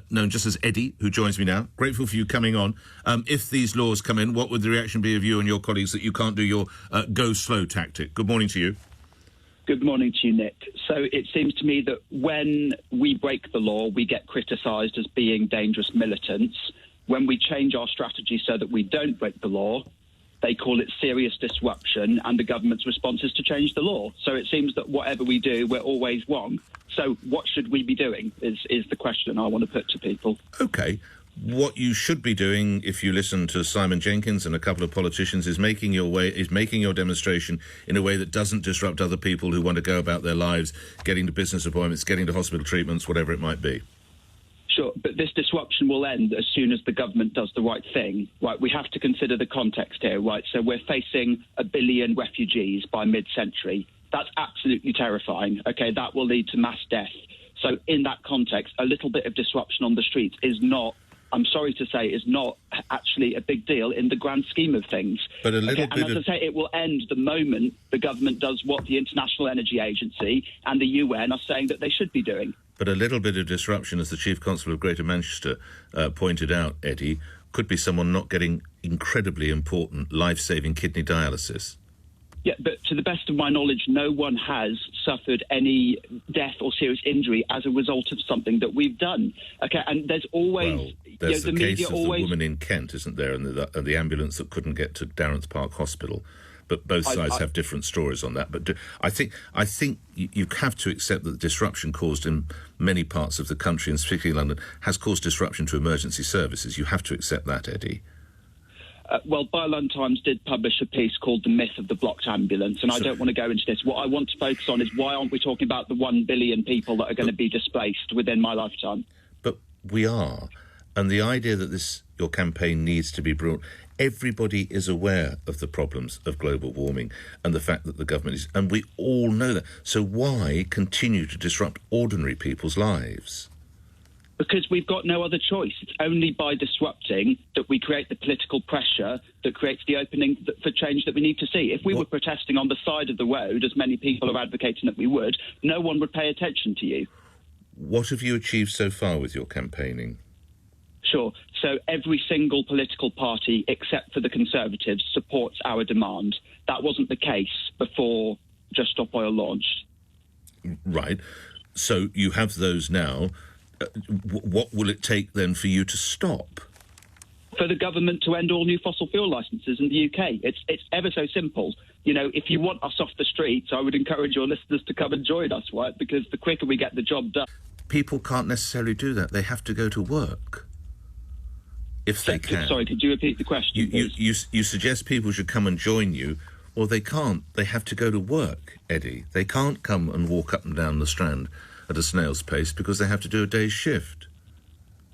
known just as Eddie, who joins me now. Grateful for you coming on. If these laws come in, what would the reaction be of you and your colleagues that you can't do your go slow tactic? Good morning to you. Good morning to you, Nick. So it seems to me that when we break the law, we get criticised as being dangerous militants. When we change our strategy so that we don't break the law, they call it serious disruption, and the government's response is to change the law. So it seems that whatever we do, we're always wrong. So what should we be doing is the question I want to put to people. OK. What you should be doing, if you listen to Simon Jenkins and a couple of politicians, is making your demonstration in a way that doesn't disrupt other people who want to go about their lives, getting to business appointments, getting to hospital treatments, whatever it might be. Sure, but this disruption will end as soon as the government does the right thing, right? We have to consider the context here, right? So we're facing 1 billion refugees by mid-century. That's absolutely terrifying, OK? That will lead to mass death. So in that context, a little bit of disruption on the streets is not, I'm sorry to say, is not actually a big deal in the grand scheme of things. But a little bit and as I say, it will end the moment the government does what the International Energy Agency and the UN are saying that they should be doing. But a little bit of disruption, as the Chief Constable of Greater Manchester pointed out, Eddie, could be someone not getting incredibly important life-saving kidney dialysis. Yeah, but to the best of my knowledge, no one has suffered any death or serious injury as a result of something that we've done. OK, and there's always... Well, there's the case media of always... the woman in Kent, isn't there, and the ambulance that couldn't get to Darrants Park Hospital. But both sides have different stories on that. But I think you have to accept that the disruption caused in many parts of the country, and particularly London, has caused disruption to emergency services. You have to accept that, Eddie. Well, London Times did publish a piece called The Myth of the Blocked Ambulance, and I don't want to go into this. What I want to focus on is why aren't we talking about the 1 billion people that are going to be displaced within my lifetime? But we are. And the idea that your campaign needs to be brought... Everybody is aware of the problems of global warming and the fact that the government is... And we all know that. So why continue to disrupt ordinary people's lives? Because we've got no other choice. It's only by disrupting that we create the political pressure that creates the opening for change that we need to see. If we were protesting on the side of the road, as many people are advocating that we would, no one would pay attention to you. What have you achieved so far with your campaigning? Sure. So every single political party, except for the Conservatives, supports our demand. That wasn't the case before Just Stop Oil launched. Right. So you have those now. What will it take then for you to stop? For the government to end all new fossil fuel licences in the UK. It's ever so simple. You know, if you want us off the streets, I would encourage your listeners to come and join us, right? Because the quicker we get the job done... People can't necessarily do that. They have to go to work. If they can. Sorry, could you repeat the question? You suggest people should come and join you. Well, they can't. They have to go to work, Eddie. They can't come and walk up and down the Strand at a snail's pace because they have to do a day's shift.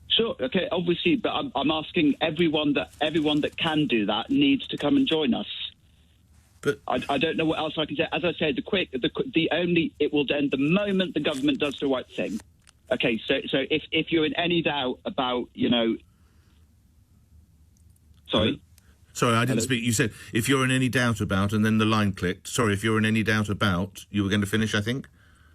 Sure, OK, obviously, but I'm asking everyone that can do that needs to come and join us. But I don't know what else I can say. As I said, it will end the moment the government does the right thing. OK, so if you're in any doubt about, Sorry? Sorry, I didn't speak. You said, if you're in any doubt about, and then the line clicked. Sorry, if you're in any doubt about, you were going to finish, I think?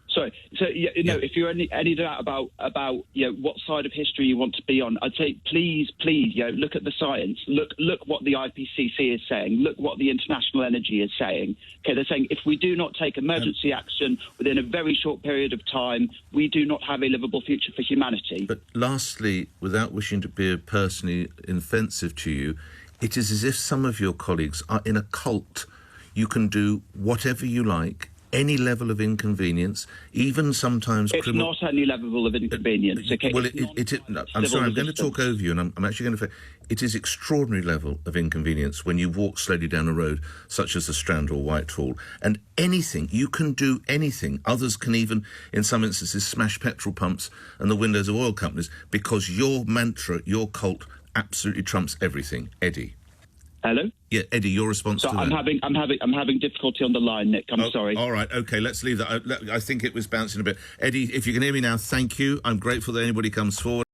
Sorry. So, if you're in any doubt about what side of history you want to be on, I'd say, please, look at the science. Look what the IPCC is saying. Look what the International Energy is saying. Okay, they're saying if we do not take emergency action within a very short period of time, we do not have a livable future for humanity. But lastly, without wishing to be personally offensive to you, it is as if some of your colleagues are in a cult. You can do whatever you like, any level of inconvenience, even sometimes... It's not any level of inconvenience, OK? Well, I'm sorry, I'm going to talk over you, and I'm actually going to say it is extraordinary level of inconvenience when you walk slowly down a road such as the Strand or Whitehall, and anything, you can do anything. Others can even, in some instances, smash petrol pumps and the windows of oil companies because your mantra, your cult, absolutely trumps everything. Eddie. Hello? Yeah, Eddie, your response to that. I'm having difficulty on the line, Nick. I'm sorry. All right, OK, let's leave that. I think it was bouncing a bit. Eddie, if you can hear me now, thank you. I'm grateful that anybody comes forward.